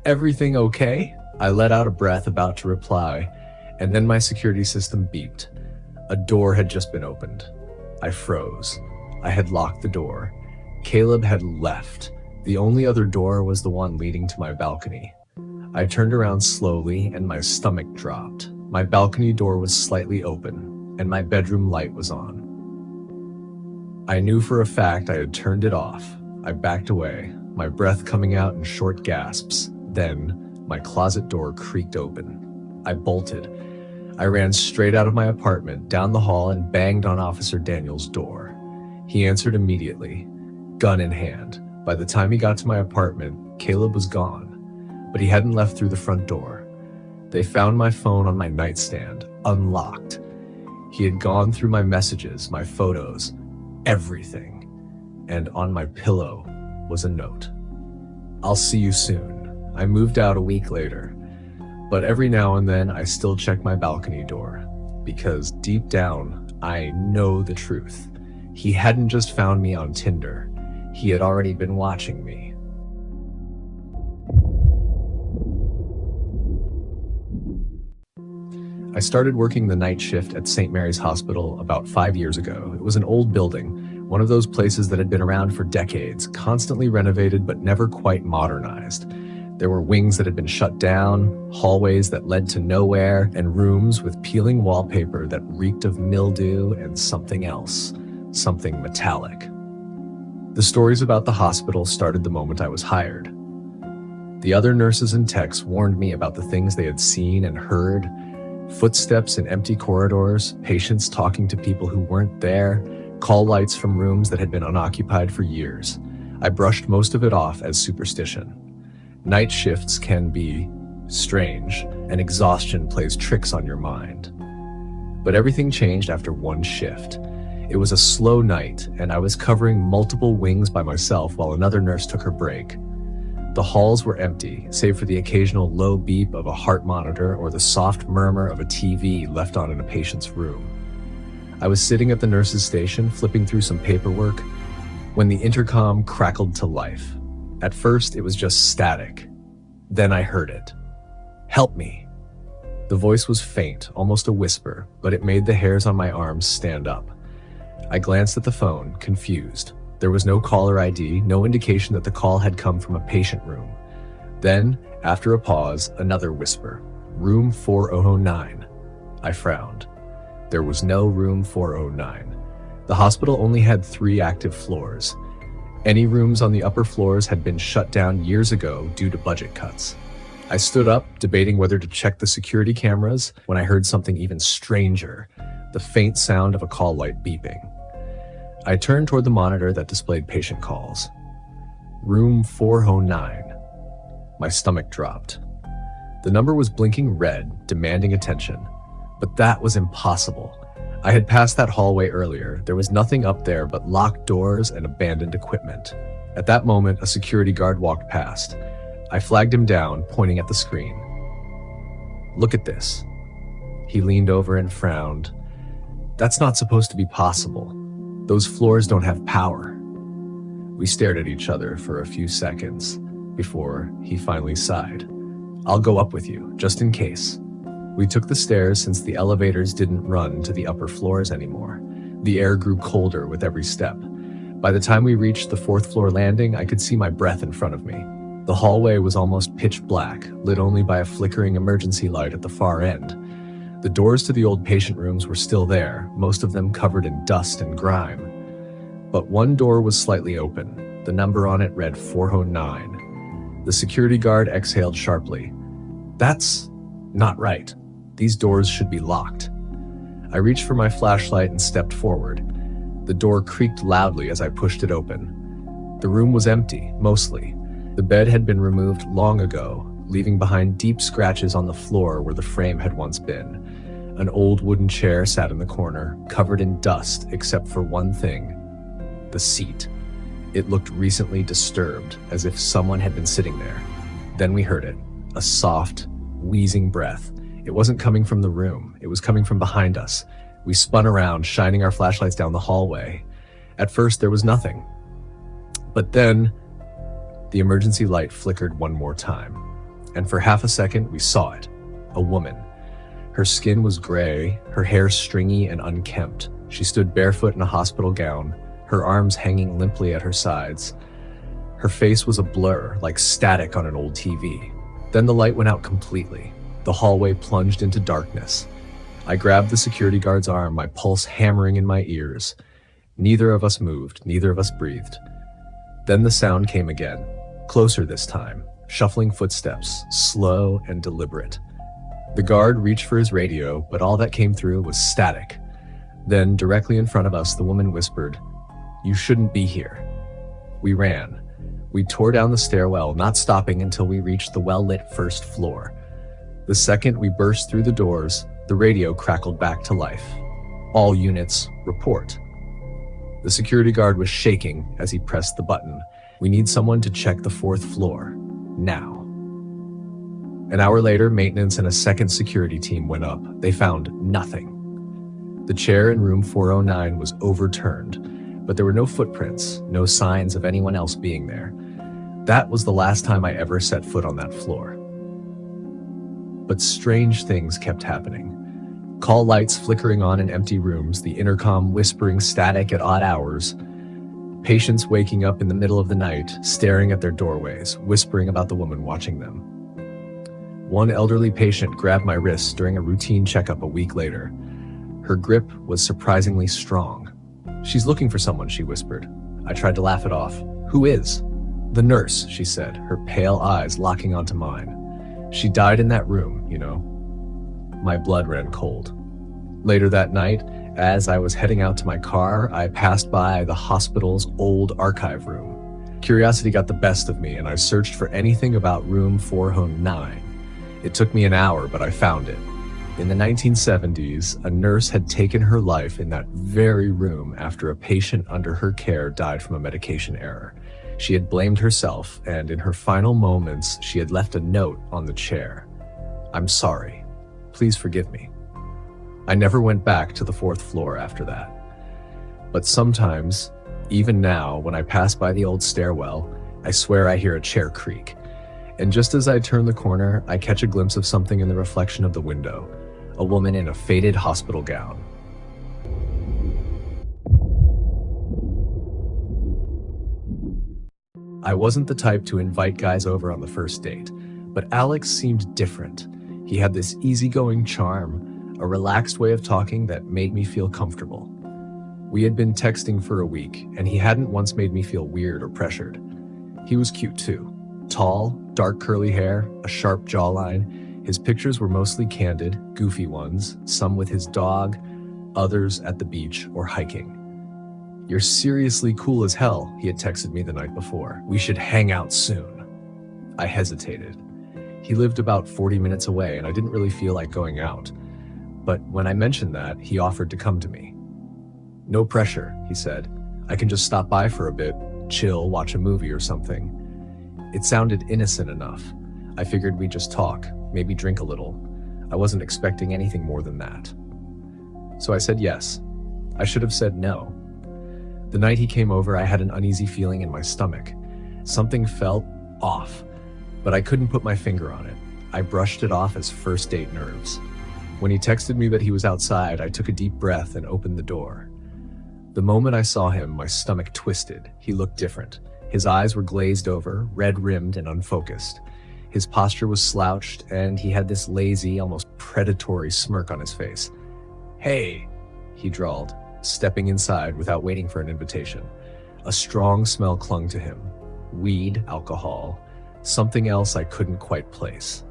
Everything okay? I let out a breath about to reply, and then my security system beeped. A door had just been opened. I froze. I had locked the door. Caleb had left. The only other door was the one leading to my balcony. I turned around slowly and my stomach dropped. My balcony door was slightly open, and my bedroom light was on. I knew for a fact I had turned it off. I backed away, my breath coming out in short gasps. Then, my closet door creaked open. I bolted. I ran straight out of my apartment, down the hall, and banged on Officer Daniels' door. He answered immediately, gun in hand. By the time he got to my apartment, Caleb was gone, but he hadn't left through the front door. They found my phone on my nightstand, unlocked. He had gone through my messages, my photos, everything. And on my pillow was a note. I'll see you soon. I moved out a week later, but every now and then I still check my balcony door, because deep down, I know the truth. He hadn't just found me on Tinder. He had already been watching me. I started working the night shift at St. Mary's Hospital about 5 years ago. It was an old building, one of those places that had been around for decades, constantly renovated but never quite modernized. There were wings that had been shut down, hallways that led to nowhere, and rooms with peeling wallpaper that reeked of mildew and something else, something metallic. The stories about the hospital started the moment I was hired. The other nurses and techs warned me about the things they had seen and heard. Footsteps in empty corridors, patients talking to people who weren't there, call lights from rooms that had been unoccupied for years. I brushed most of it off as superstition. Night shifts can be strange, and exhaustion plays tricks on your mind. But everything changed after one shift. It was a slow night, and I was covering multiple wings by myself while another nurse took her break. The halls were empty, save for the occasional low beep of a heart monitor or the soft murmur of a TV left on in a patient's room. I was sitting at the nurse's station, flipping through some paperwork, when the intercom crackled to life. At first, it was just static. Then I heard it. "Help me." The voice was faint, almost a whisper, but it made the hairs on my arms stand up. I glanced at the phone, confused. There was no caller ID, no indication that the call had come from a patient room. Then, after a pause, another whisper. "Room 409. I frowned. There was no room 409. The hospital only had 3 active floors. Any rooms on the upper floors had been shut down years ago due to budget cuts. I stood up, debating whether to check the security cameras, when I heard something even stranger, the faint sound of a call light beeping. I turned toward the monitor that displayed patient calls. "Room 409. My stomach dropped. The number was blinking red, demanding attention. But that was impossible. I had passed that hallway earlier. There was nothing up there but locked doors and abandoned equipment. At that moment, a security guard walked past. I flagged him down, pointing at the screen. "Look at this." He leaned over and frowned. "That's not supposed to be possible. Those floors don't have power." We stared at each other for a few seconds before he finally sighed. "I'll go up with you, just in case." We took the stairs since the elevators didn't run to the upper floors anymore. The air grew colder with every step. By the time we reached the 4th floor landing, I could see my breath in front of me. The hallway was almost pitch black, lit only by a flickering emergency light at the far end. The doors to the old patient rooms were still there, most of them covered in dust and grime. But one door was slightly open. The number on it read 409. The security guard exhaled sharply. "That's not right. These doors should be locked." I reached for my flashlight and stepped forward. The door creaked loudly as I pushed it open. The room was empty, mostly. The bed had been removed long ago, leaving behind deep scratches on the floor where the frame had once been. An old wooden chair sat in the corner, covered in dust except for one thing: the seat. It looked recently disturbed, as if someone had been sitting there. Then we heard it, a soft, wheezing breath. It wasn't coming from the room, it was coming from behind us. We spun around, shining our flashlights down the hallway. At first, there was nothing. But then, the emergency light flickered one more time. And for half a second, we saw it. A woman. Her skin was gray, her hair stringy and unkempt. She stood barefoot in a hospital gown, her arms hanging limply at her sides. Her face was a blur, like static on an old TV. Then the light went out completely. The hallway plunged into darkness. I grabbed the security guard's arm, my pulse hammering in my ears. Neither of us moved, neither of us breathed. Then the sound came again, closer this time, shuffling footsteps, slow and deliberate. The guard reached for his radio, but all that came through was static. Then, directly in front of us, the woman whispered, "You shouldn't be here." We ran. We tore down the stairwell, not stopping until we reached the well-lit 1st floor. The second we burst through the doors, the radio crackled back to life. "All units, report." The security guard was shaking as he pressed the button. "We need someone to check the 4th floor. Now." An hour later, maintenance and a second security team went up. They found nothing. The chair in room 409 was overturned, but there were no footprints, no signs of anyone else being there. That was the last time I ever set foot on that floor. But strange things kept happening. Call lights flickering on in empty rooms, the intercom whispering static at odd hours. Patients waking up in the middle of the night, staring at their doorways, whispering about the woman watching them. One elderly patient grabbed my wrist during a routine checkup a week later. Her grip was surprisingly strong. "She's looking for someone," she whispered. I tried to laugh it off. "Who is?" "The nurse," she said, her pale eyes locking onto mine. "She died in that room, you know." My blood ran cold. Later that night, as I was heading out to my car, I passed by the hospital's old archive room. Curiosity got the best of me, and I searched for anything about room 409. It took me an hour, but I found it. In the 1970s, a nurse had taken her life in that very room after a patient under her care died from a medication error. She had blamed herself, and in her final moments, she had left a note on the chair. "I'm sorry. Please forgive me." I never went back to the 4th floor after that. But sometimes, even now, when I pass by the old stairwell, I swear I hear a chair creak. And just as I turn the corner, I catch a glimpse of something in the reflection of the window. A woman in a faded hospital gown. I wasn't the type to invite guys over on the first date, but Alex seemed different. He had this easygoing charm, a relaxed way of talking that made me feel comfortable. We had been texting for a week, and he hadn't once made me feel weird or pressured. He was cute too. Tall, dark curly hair, a sharp jawline. His pictures were mostly candid, goofy ones, some with his dog, others at the beach or hiking. "You're seriously cool as hell," he had texted me the night before. "We should hang out soon." I hesitated. He lived about 40 minutes away and I didn't really feel like going out. But when I mentioned that, he offered to come to me. "No pressure," he said. "I can just stop by for a bit, chill, watch a movie or something." It sounded innocent enough. I figured we'd just talk, maybe drink a little. I wasn't expecting anything more than that. So I said yes. I should have said no. The night he came over, I had an uneasy feeling in my stomach. Something felt off, but I couldn't put my finger on it. I brushed it off as first date nerves. When he texted me that he was outside, I took a deep breath and opened the door. The moment I saw him, my stomach twisted. He looked different. His eyes were glazed over, red-rimmed and unfocused. His posture was slouched, and he had this lazy, almost predatory smirk on his face. "Hey," he drawled, stepping inside without waiting for an invitation. A strong smell clung to him. Weed, alcohol, something else I couldn't quite place.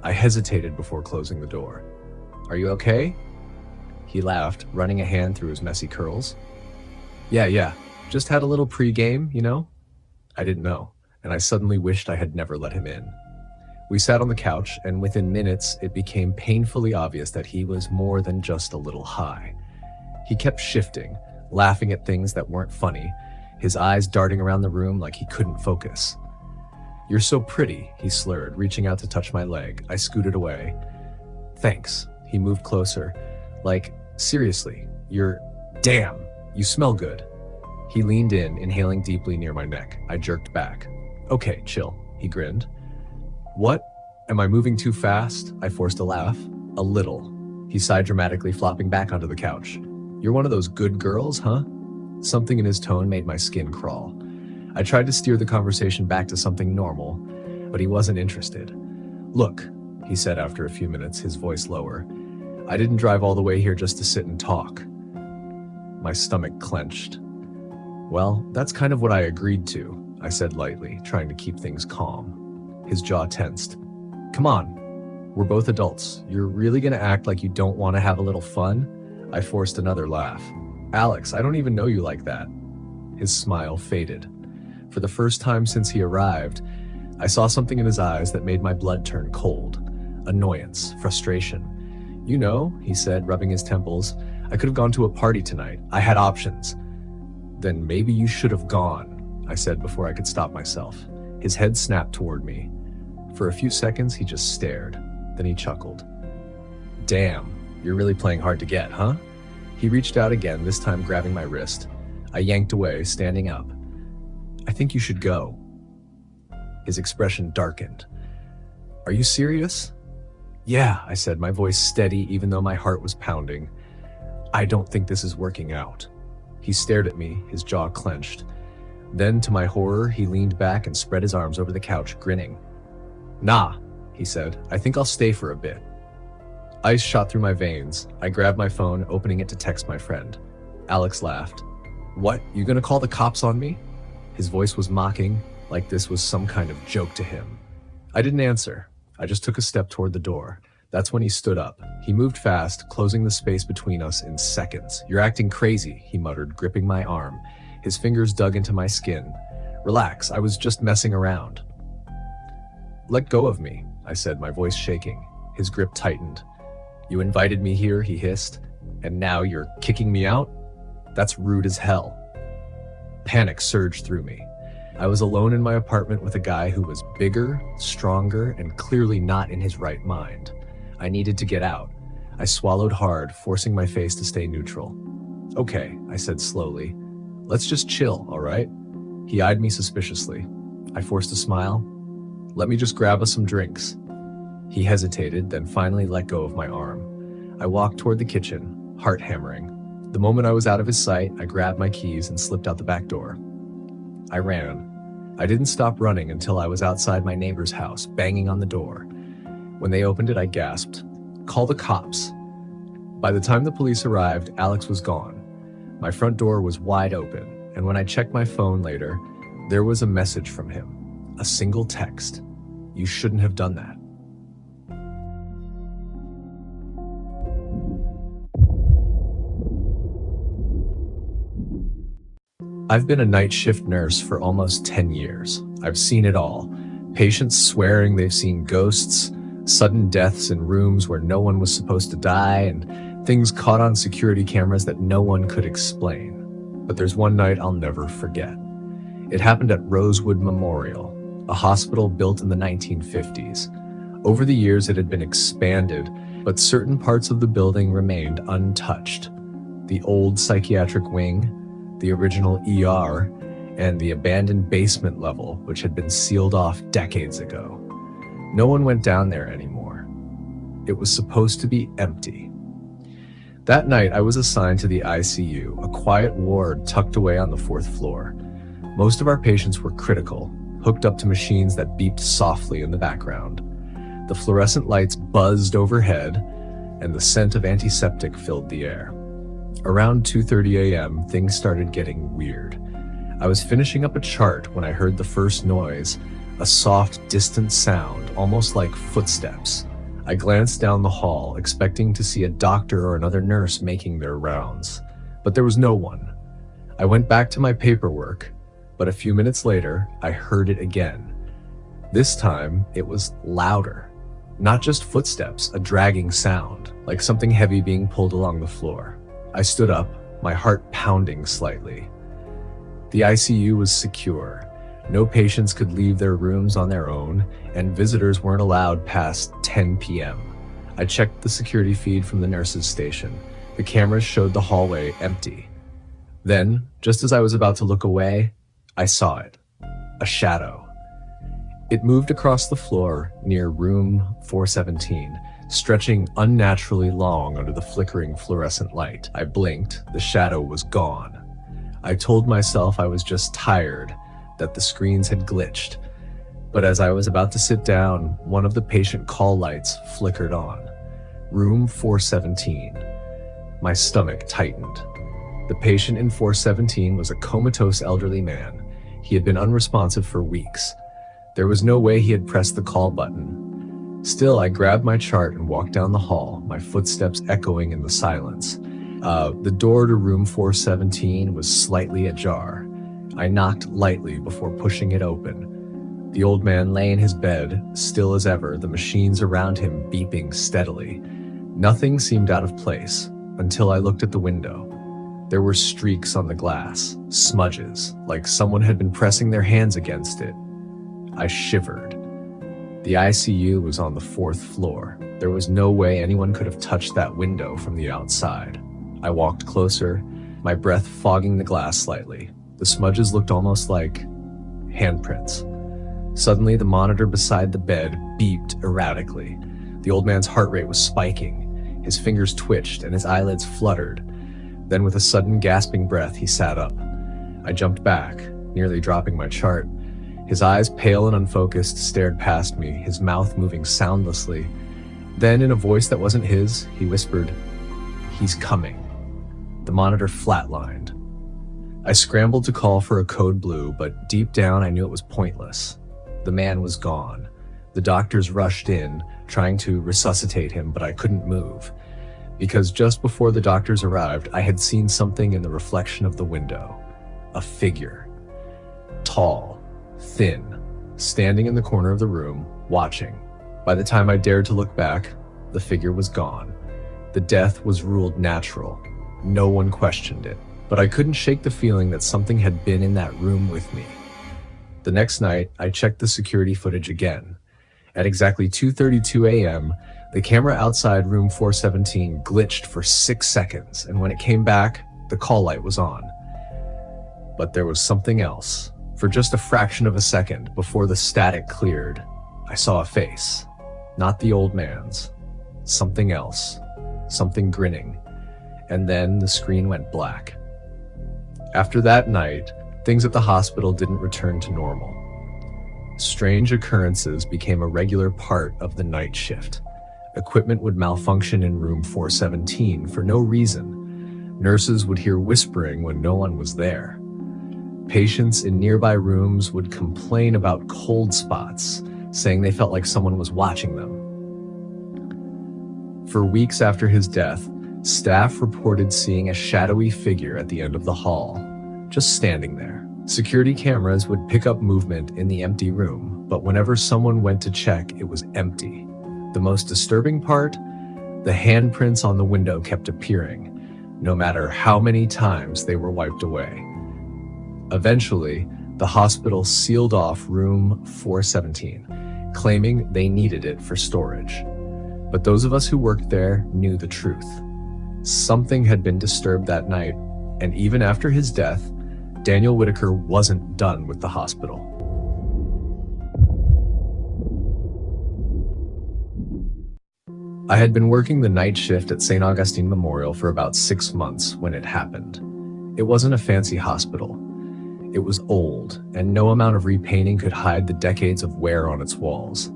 I hesitated before closing the door. "Are you okay?" He laughed, running a hand through his messy curls. Yeah. Just had a little pre-game, you know?" I didn't know, and I suddenly wished I had never let him in. We sat on the couch, and within minutes, it became painfully obvious that he was more than just a little high. He kept shifting, laughing at things that weren't funny, his eyes darting around the room like he couldn't focus. "You're so pretty," he slurred, reaching out to touch my leg. I scooted away. "Thanks." He moved closer. "Like, seriously, damn, you smell good." He leaned in, inhaling deeply near my neck. I jerked back. "Okay, chill," he grinned. "What? Am I moving too fast?" I forced a laugh. "A little." He sighed dramatically, flopping back onto the couch. "You're one of those good girls, huh?" Something in his tone made my skin crawl. I tried to steer the conversation back to something normal, but he wasn't interested. "Look," he said after a few minutes, his voice lower. "I didn't drive all the way here just to sit and talk." My stomach clenched. "Well, that's kind of what I agreed to," I said lightly, trying to keep things calm. His jaw tensed. "Come on, we're both adults. You're really gonna act like you don't want to have a little fun?" I forced another laugh. "Alex, I don't even know you like that." His smile faded. For the first time since he arrived, I saw something in his eyes that made my blood turn cold. Annoyance, frustration. "You know," he said, rubbing his temples, "I could have gone to a party tonight. I had options." "Then maybe you should have gone," I said before I could stop myself. His head snapped toward me. For a few seconds, he just stared. Then he chuckled. "Damn, you're really playing hard to get, huh?" He reached out again, this time grabbing my wrist. I yanked away, standing up. "I think you should go." His expression darkened. "Are you serious?" "Yeah," I said, my voice steady even though my heart was pounding. "I don't think this is working out." He stared at me, his jaw clenched. Then, to my horror, he leaned back and spread his arms over the couch, grinning. "Nah," he said, "I think I'll stay for a bit." Ice shot through my veins. I grabbed my phone, opening it to text my friend. Alex laughed. "What, you gonna call the cops on me?" His voice was mocking, like this was some kind of joke to him. I didn't answer. I just took a step toward the door. That's when he stood up. He moved fast, closing the space between us in seconds. "You're acting crazy," he muttered, gripping my arm. His fingers dug into my skin. "Relax, I was just messing around." "Let go of me," I said, my voice shaking. His grip tightened. "You invited me here," he hissed, "and now you're kicking me out? That's rude as hell." Panic surged through me. I was alone in my apartment with a guy who was bigger, stronger, and clearly not in his right mind. I needed to get out. I swallowed hard, forcing my face to stay neutral. "Okay," I said slowly. "Let's just chill, all right?" He eyed me suspiciously. I forced a smile. "Let me just grab us some drinks." He hesitated, then finally let go of my arm. I walked toward the kitchen, heart hammering. The moment I was out of his sight, I grabbed my keys and slipped out the back door. I ran. I didn't stop running until I was outside my neighbor's house, banging on the door. When they opened it, I gasped, "Call the cops." By the time the police arrived, Alex was gone. My front door was wide open, and when I checked my phone later, there was a message from him. A single text. "You shouldn't have done that." I've been a night shift nurse for almost 10 years. I've seen it all. Patients swearing they've seen ghosts, sudden deaths in rooms where no one was supposed to die, and things caught on security cameras that no one could explain. But there's one night I'll never forget. It happened at Rosewood Memorial, a hospital built in the 1950s. Over the years, it had been expanded, but certain parts of the building remained untouched. The old psychiatric wing, the original ER, and the abandoned basement level, which had been sealed off decades ago. No one went down there anymore. It was supposed to be empty. That night, I was assigned to the ICU, a quiet ward tucked away on the 4th floor. Most of our patients were critical, hooked up to machines that beeped softly in the background. The fluorescent lights buzzed overhead, and the scent of antiseptic filled the air. Around 2:30 a.m., things started getting weird. I was finishing up a chart when I heard the first noise, a soft, distant sound, almost like footsteps. I glanced down the hall, expecting to see a doctor or another nurse making their rounds, but there was no one. I went back to my paperwork, but a few minutes later, I heard it again. This time, it was louder. Not just footsteps, a dragging sound, like something heavy being pulled along the floor. I stood up, my heart pounding slightly. The ICU was secure. No patients could leave their rooms on their own, and visitors weren't allowed past 10 p.m. I checked the security feed from the nurses' station. The cameras showed the hallway empty. Then, just as I was about to look away, I saw it. A shadow. It moved across the floor near room 417, stretching unnaturally long under the flickering fluorescent light. I blinked. The shadow was gone. I told myself I was just tired, that the screens had glitched. But as I was about to sit down, one of the patient call lights flickered on. Room 417. My stomach tightened. The patient in 417 was a comatose elderly man. He had been unresponsive for weeks. There was no way he had pressed the call button. Still, I grabbed my chart and walked down the hall, my footsteps echoing in the silence. The door to room 417 was slightly ajar. I knocked lightly before pushing it open. The old man lay in his bed, still as ever, the machines around him beeping steadily. Nothing seemed out of place until I looked at the window. There were streaks on the glass, smudges, like someone had been pressing their hands against it. I shivered. The ICU was on the 4th floor. There was no way anyone could have touched that window from the outside. I walked closer, my breath fogging the glass slightly. The smudges looked almost like handprints. Suddenly, the monitor beside the bed beeped erratically. The old man's heart rate was spiking. His fingers twitched and his eyelids fluttered. Then with a sudden gasping breath, he sat up. I jumped back, nearly dropping my chart. His eyes, pale and unfocused, stared past me, his mouth moving soundlessly. Then, in a voice that wasn't his, he whispered, "He's coming." The monitor flatlined. I scrambled to call for a code blue, but deep down I knew it was pointless. The man was gone. The doctors rushed in, trying to resuscitate him, but I couldn't move. Because just before the doctors arrived, I had seen something in the reflection of the window. A figure. Tall, thin, standing in the corner of the room, watching. By the time I dared to look back, the figure was gone. The death was ruled natural. No one questioned it. But I couldn't shake the feeling that something had been in that room with me. The next night, I checked the security footage again. At exactly 2:32 a.m., the camera outside room 417 glitched for 6 seconds, and when it came back, the call light was on. But there was something else. For just a fraction of a second before the static cleared, I saw a face. Not the old man's. Something else. Something grinning. And then the screen went black. After that night, things at the hospital didn't return to normal. Strange occurrences became a regular part of the night shift. Equipment would malfunction in room 417 for no reason. Nurses would hear whispering when no one was there. Patients in nearby rooms would complain about cold spots, saying they felt like someone was watching them. For weeks after his death, staff reported seeing a shadowy figure at the end of the hall, just standing there. Security cameras would pick up movement in the empty room, but whenever someone went to check, it was empty. The most disturbing part? The handprints on the window kept appearing, no matter how many times they were wiped away. Eventually, the hospital sealed off room 417, claiming they needed it for storage. But those of us who worked there knew the truth. Something had been disturbed that night, and even after his death, Daniel Whitaker wasn't done with the hospital. I had been working the night shift at St. Augustine Memorial for about 6 months when it happened. It wasn't a fancy hospital. It was old, and no amount of repainting could hide the decades of wear on its walls.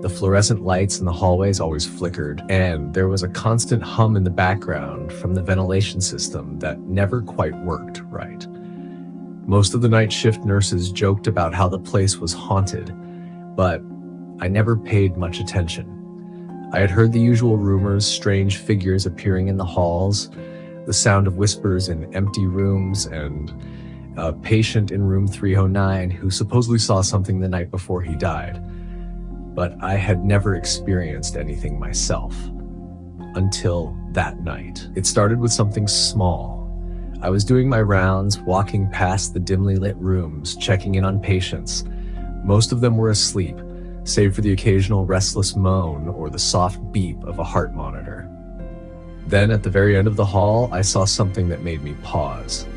The fluorescent lights in the hallways always flickered, and there was a constant hum in the background from the ventilation system that never quite worked right. Most of the night shift nurses joked about how the place was haunted, but I never paid much attention. I had heard the usual rumors, strange figures appearing in the halls, the sound of whispers in empty rooms, and a patient in room 309 who supposedly saw something the night before he died. But I had never experienced anything myself. Until that night. It started with something small. I was doing my rounds, walking past the dimly lit rooms, checking in on patients. Most of them were asleep, save for the occasional restless moan or the soft beep of a heart monitor. Then at the very end of the hall, I saw something that made me pause.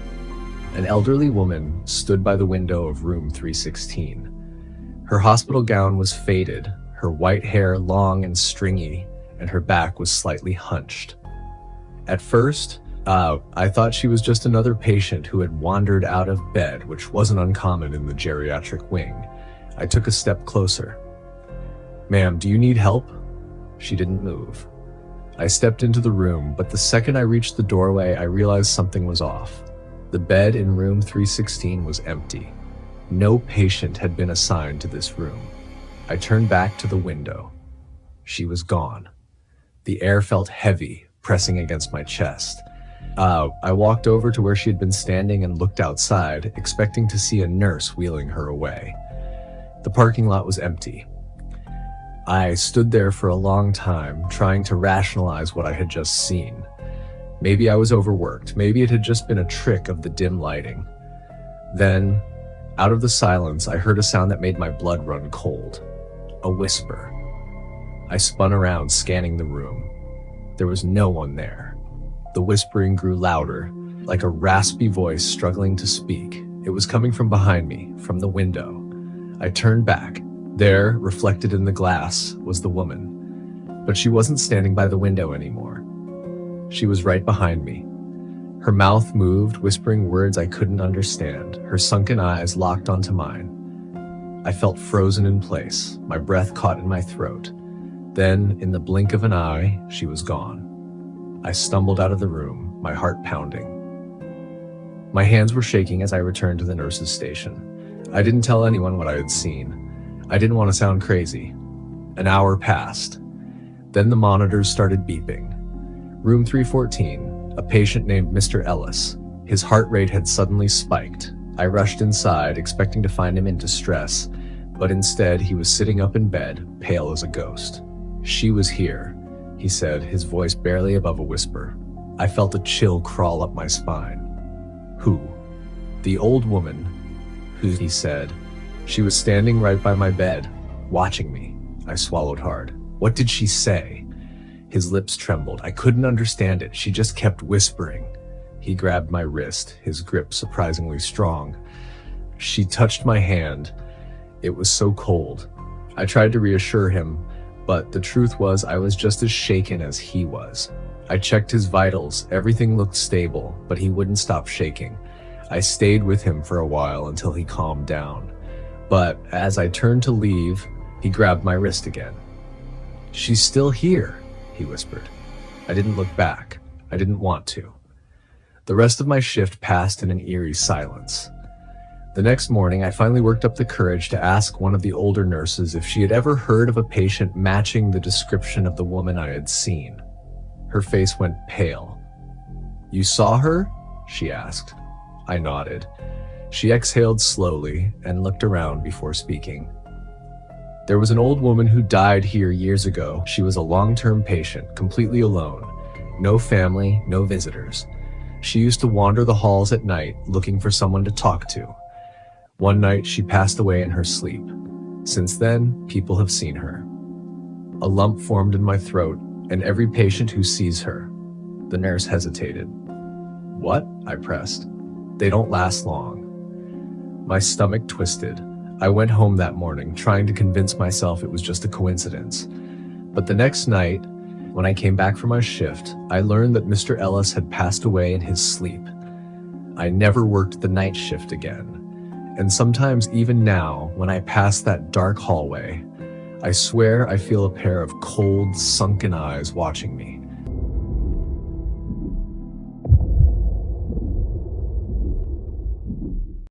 An elderly woman stood by the window of room 316. Her hospital gown was faded, her white hair long and stringy, and her back was slightly hunched. At first, I thought she was just another patient who had wandered out of bed, which wasn't uncommon in the geriatric wing. I took a step closer. "Ma'am, do you need help?" She didn't move. I stepped into the room, but the second I reached the doorway, I realized something was off. The bed in room 316 was empty. No patient had been assigned to this room. I turned back to the window. She was gone. The air felt heavy, pressing against my chest. I walked over to where she had been standing and looked outside, expecting to see a nurse wheeling her away. The parking lot was empty. I stood there for a long time, trying to rationalize what I had just seen. Maybe I was overworked. Maybe it had just been a trick of the dim lighting. Then, out of the silence, I heard a sound that made my blood run cold. A whisper. I spun around, scanning the room. There was no one there. The whispering grew louder, like a raspy voice struggling to speak. It was coming from behind me, from the window. I turned back. There, reflected in the glass, was the woman. But she wasn't standing by the window anymore. She was right behind me. Her mouth moved, whispering words I couldn't understand. Her sunken eyes locked onto mine. I felt frozen in place, my breath caught in my throat. Then, in the blink of an eye, she was gone. I stumbled out of the room, my heart pounding. My hands were shaking as I returned to the nurse's station. I didn't tell anyone what I had seen. I didn't want to sound crazy. An hour passed. Then the monitors started beeping. Room 314, a patient named Mr. Ellis. His heart rate had suddenly spiked. I rushed inside, expecting to find him in distress, but instead he was sitting up in bed, pale as a ghost. "She was here," he said, his voice barely above a whisper. I felt a chill crawl up my spine. "Who?" "The old woman." "Who?" he said. "She was standing right by my bed, watching me." I swallowed hard. "What did she say?" His lips trembled. I couldn't understand it. She just kept whispering. He grabbed my wrist, his grip surprisingly strong. She touched my hand. It was so cold. I tried to reassure him, but the truth was I was just as shaken as he was. I checked his vitals. Everything looked stable, but he wouldn't stop shaking. I stayed with him for a while until he calmed down. But as I turned to leave, he grabbed my wrist again. "She's still here," he whispered. I didn't look back. I didn't want to. The rest of my shift passed in an eerie silence. The next morning, I finally worked up the courage to ask one of the older nurses if she had ever heard of a patient matching the description of the woman I had seen. Her face went pale. "You saw her?" she asked. I nodded. She exhaled slowly and looked around before speaking. "There was an old woman who died here years ago. She was a long-term patient, completely alone. No family, no visitors. She used to wander the halls at night looking for someone to talk to. One night she passed away in her sleep. Since then, people have seen her." A lump formed in my throat, and every patient who sees her. The nurse hesitated. "What?" I pressed. "They don't last long." My stomach twisted. I went home that morning, trying to convince myself it was just a coincidence. But the next night, when I came back from my shift, I learned that Mr. Ellis had passed away in his sleep. I never worked the night shift again. And sometimes even now, when I pass that dark hallway, I swear I feel a pair of cold, sunken eyes watching me.